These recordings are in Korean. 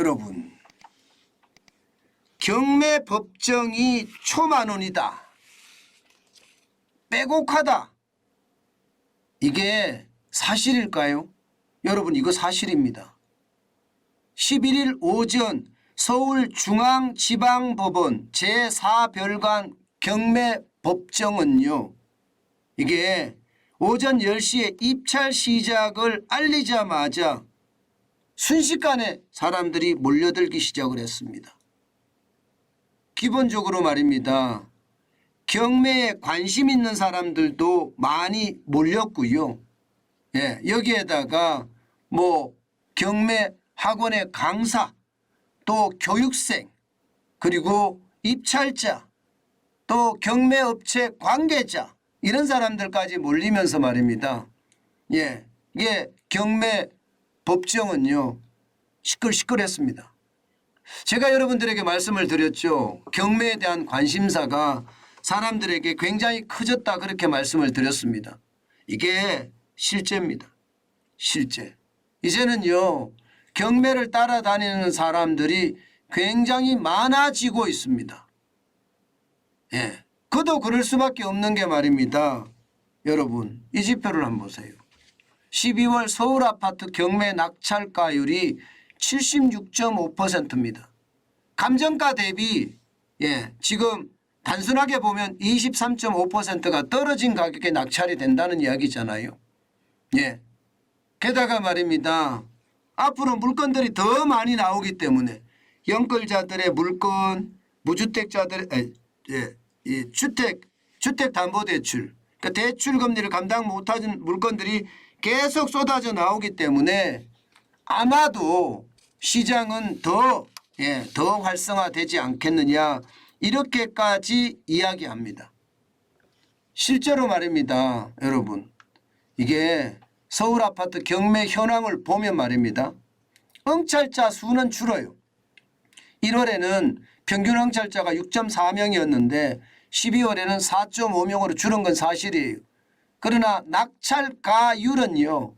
여러분, 경매 법정이 초만원이다, 빼곡하다, 이게 사실일까요? 여러분, 이거 사실입니다. 11일 오전 서울중앙지방법원 제4별관 경매법정은요, 이게 오전 10시에 입찰 시작을 알리자마자 순식간에 사람들이 몰려들기 시작을 했습니다. 기본적으로 말입니다, 경매에 관심 있는 사람들도 많이 몰렸고요. 예, 여기에다가 뭐 경매 학원의 강사, 또 교육생, 그리고 입찰자, 또 경매업체 관계자, 이런 사람들까지 몰리면서 말입니다. 예, 이게 경매 법정은요, 시끌시끌했습니다. 제가 여러분들에게 말씀을 드렸죠. 경매에 대한 관심사가 사람들에게 굉장히 커졌다, 그렇게 말씀을 드렸습니다. 이게 실제입니다. 실제. 이제는요, 경매를 따라다니는 사람들이 굉장히 많아지고 있습니다. 예, 그도 그럴 수밖에 없는 게 말입니다. 여러분, 이 지표를 한번 보세요. 12월 서울아파트 경매 낙찰가율이 76.5%입니다. 감정가 대비 지금 단순하게 보면 23.5%가 떨어진 가격에 낙찰이 된다는 이야기잖아요. 예. 게다가 말입니다, 앞으로 물건들이 더 많이 나오기 때문에 영끌자들의 물건, 무주택자들의 이 주택담보대출, 그러니까 대출금리를 감당 못하는 물건들이 계속 쏟아져 나오기 때문에 아마도 시장은 더 활성화되지 않겠느냐, 이렇게까지 이야기합니다. 실제로 말입니다, 여러분, 이게 서울 아파트 경매 현황을 보면 말입니다, 응찰자 수는 줄어요. 1월에는 평균 응찰자가 6.4명이었는데 12월에는 4.5명으로 줄은 건 사실이에요. 그러나 낙찰가율은요,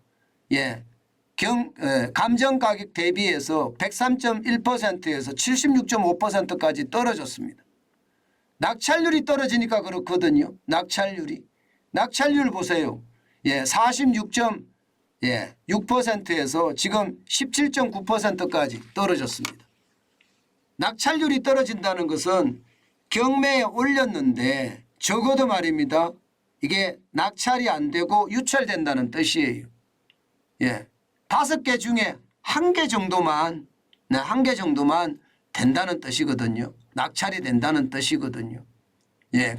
감정가격 대비해서 103.1%에서 76.5%까지 떨어졌습니다. 낙찰률이 떨어지니까 그렇거든요. 낙찰률 보세요. 46.6%에서 지금 17.9%까지 떨어졌습니다. 낙찰률이 떨어진다는 것은 경매에 올렸는데 적어도 말입니다, 이게 낙찰이 안 되고 유찰된다는 뜻이에요. 5개 중에 1개 정도만, 1개 정도만 된다는 뜻이거든요. 낙찰이 된다는 뜻이거든요.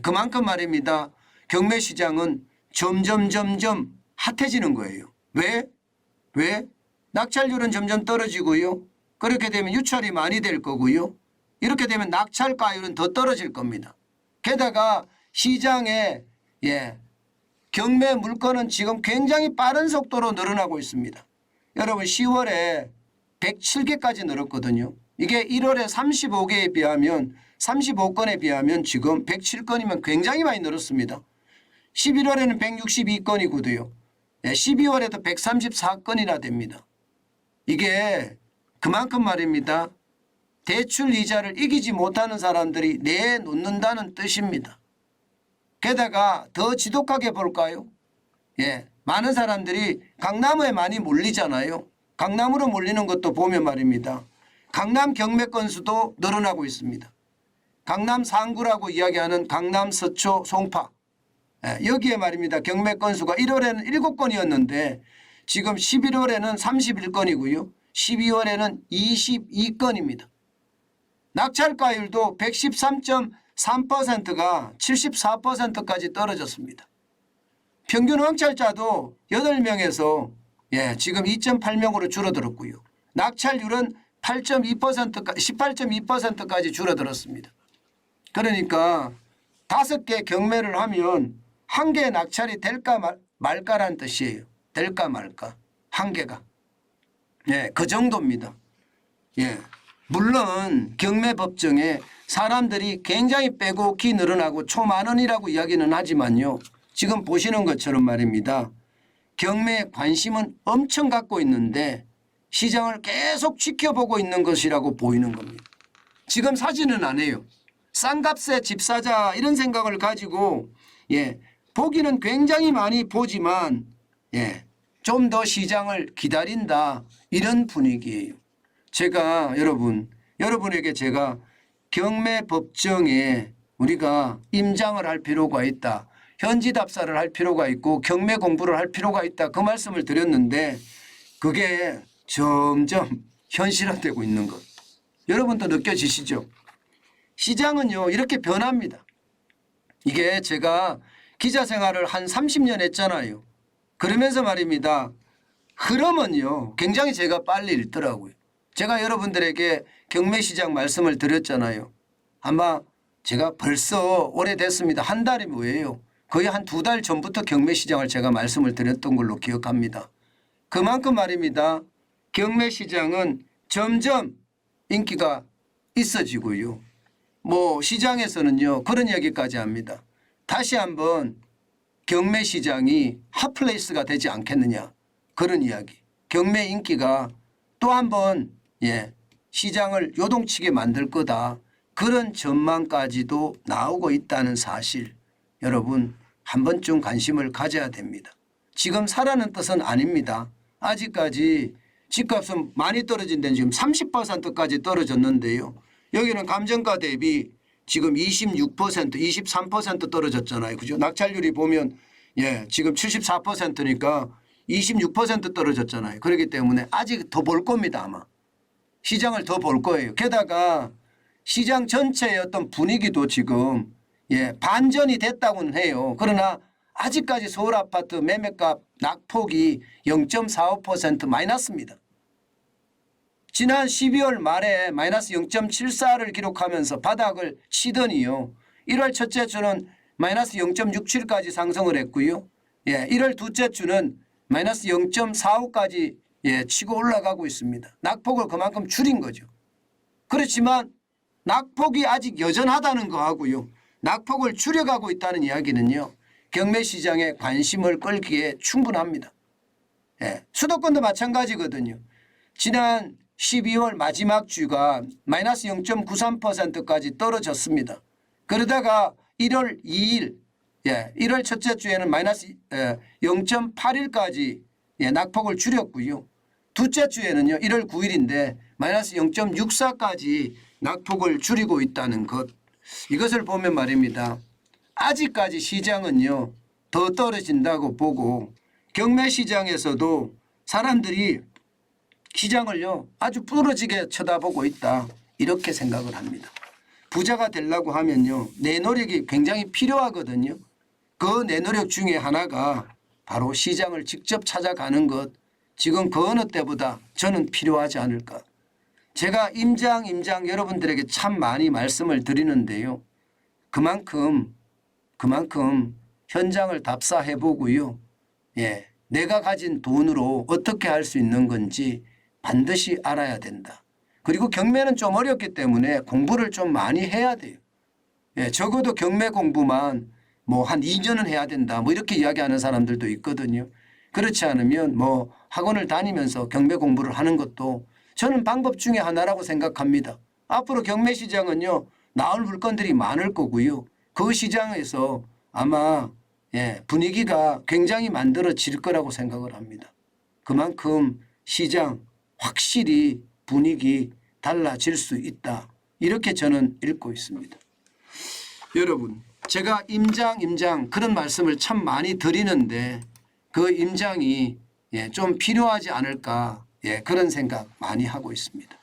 그만큼 말입니다, 경매 시장은 점점 핫해지는 거예요. 왜? 낙찰률은 점점 떨어지고요. 그렇게 되면 유찰이 많이 될 거고요. 이렇게 되면 낙찰가율은 더 떨어질 겁니다. 게다가 시장에 경매 물건은 지금 굉장히 빠른 속도로 늘어나고 있습니다. 여러분, 10월에 107개까지 늘었거든요. 이게 1월에 35개에 비하면 35건에 비하면 지금 107건이면 굉장히 많이 늘었습니다. 11월에는 162건이고도요. 12월에도 134건이나 됩니다. 이게 그만큼 말입니다, 대출 이자를 이기지 못하는 사람들이 내놓는다는 뜻입니다. 게다가 더 지독하게 볼까요? 많은 사람들이 강남에 많이 몰리잖아요. 강남으로 몰리는 것도 보면 말입니다, 강남 경매 건수도 늘어나고 있습니다. 강남 상구라고 이야기하는 강남, 서초, 송파, 여기에 말입니다, 경매 건수가 1월에는 7건이었는데 지금 11월에는 31건이고요. 12월에는 22건입니다. 낙찰가율도 113.3%가 74%까지 떨어졌습니다. 평균 응찰자도 8명에서 지금 2.8명으로 줄어들었고요. 낙찰률은 18.2%까지 줄어들었습니다. 그러니까 5개 경매를 하면 1개 낙찰이 될까 말까라는 뜻이에요. 될까 말까. 1개가. 그 정도입니다. 물론 경매 법정에 사람들이 굉장히 빼곡히 늘어나고 초만원이라고 이야기는 하지만요, 지금 보시는 것처럼 말입니다, 경매에 관심은 엄청 갖고 있는데 시장을 계속 지켜보고 있는 것이라고 보이는 겁니다. 지금 사지는 않아요. 싼 값에 집 사자 이런 생각을 가지고 보기는 굉장히 많이 보지만 좀 더 시장을 기다린다 이런 분위기예요. 제가 여러분에게 제가 경매 법정에 우리가 임장을 할 필요가 있다. 현지 답사를 할 필요가 있고 경매 공부를 할 필요가 있다. 그 말씀을 드렸는데 그게 점점 현실화되고 있는 것. 여러분도 느껴지시죠? 시장은요 이렇게 변합니다. 이게 제가 기자 생활을 한 30년 했잖아요. 그러면서 말입니다. 흐름은요 굉장히 제가 빨리 읽더라고요. 제가 여러분들에게 경매시장 말씀을 드렸잖아요. 아마 제가 벌써 오래됐습니다. 한 달이 뭐예요. 거의 한 2달 전부터 경매시장을 제가 말씀을 드렸던 걸로 기억합니다. 그만큼 말입니다. 경매시장은 점점 인기가 있어지고요. 뭐 시장에서는요 그런 이야기까지 합니다. 다시 한번 경매시장이 핫플레이스가 되지 않겠느냐 그런 이야기. 경매 인기가 또 한번 시장을 요동치게 만들 거다. 그런 전망까지도 나오고 있다는 사실 여러분 한 번쯤 관심을 가져야 됩니다. 지금 사라는 뜻은 아닙니다. 아직까지 집값은 많이 떨어진 데는 지금 30%까지 떨어졌는데요. 여기는 감정가 대비 지금 26%, 23% 떨어졌잖아요. 그죠? 낙찰률이 보면 지금 74%니까 26% 떨어졌잖아요. 그렇기 때문에 아직 더 볼 겁니다. 아마. 시장을 더 볼 거예요. 게다가 시장 전체의 어떤 분위기도 지금 반전이 됐다고는 해요. 그러나 아직까지 서울 아파트 매매값 낙폭이 0.45% 마이너스입니다. 지난 12월 말에 마이너스 0.74를 기록하면서 바닥을 치더니요. 1월 첫째 주는 마이너스 0.67까지 상승을 했고요. 1월 둘째 주는 마이너스 0.45까지 치고 올라가고 있습니다. 낙폭을 그만큼 줄인 거죠. 그렇지만 낙폭이 아직 여전하다는 거하고요. 낙폭을 줄여가고 있다는 이야기는요. 경매시장에 관심을 끌기에 충분합니다. 수도권도 마찬가지거든요. 지난 12월 마지막 주가 마이너스 0.93%까지 떨어졌습니다. 그러다가 1월 2일 1월 첫째 주에는 마이너스 0.81까지 낙폭을 줄였고요. 둘째 주에는요. 1월 9일인데 마이너스 0.64까지 낙폭을 줄이고 있다는 것. 이것을 보면 말입니다. 아직까지 시장은요. 더 떨어진다고 보고 경매시장에서도 사람들이 시장을요. 아주 부러지게 쳐다보고 있다. 이렇게 생각을 합니다. 부자가 되려고 하면요. 내 노력이 굉장히 필요하거든요. 그 내 노력 중에 하나가 바로 시장을 직접 찾아가는 것. 지금 그 어느 때보다 저는 필요하지 않을까. 제가 임장 여러분들에게 참 많이 말씀을 드리는데요. 그만큼 현장을 답사해 보고요. 내가 가진 돈으로 어떻게 할 수 있는 건지 반드시 알아야 된다. 그리고 경매는 좀 어렵기 때문에 공부를 좀 많이 해야 돼요. 적어도 경매 공부만 뭐 한 2년은 해야 된다. 뭐 이렇게 이야기하는 사람들도 있거든요. 그렇지 않으면 뭐 학원을 다니면서 경매 공부를 하는 것도 저는 방법 중에 하나라고 생각합니다. 앞으로 경매 시장은요. 나올 물건들이 많을 거고요. 그 시장에서 아마 분위기가 굉장히 만들어질 거라고 생각을 합니다. 그만큼 시장 확실히 분위기 달라질 수 있다. 이렇게 저는 읽고 있습니다. 여러분 제가 임장 그런 말씀을 참 많이 드리는데 그 임장이 좀 필요하지 않을까 그런 생각 많이 하고 있습니다.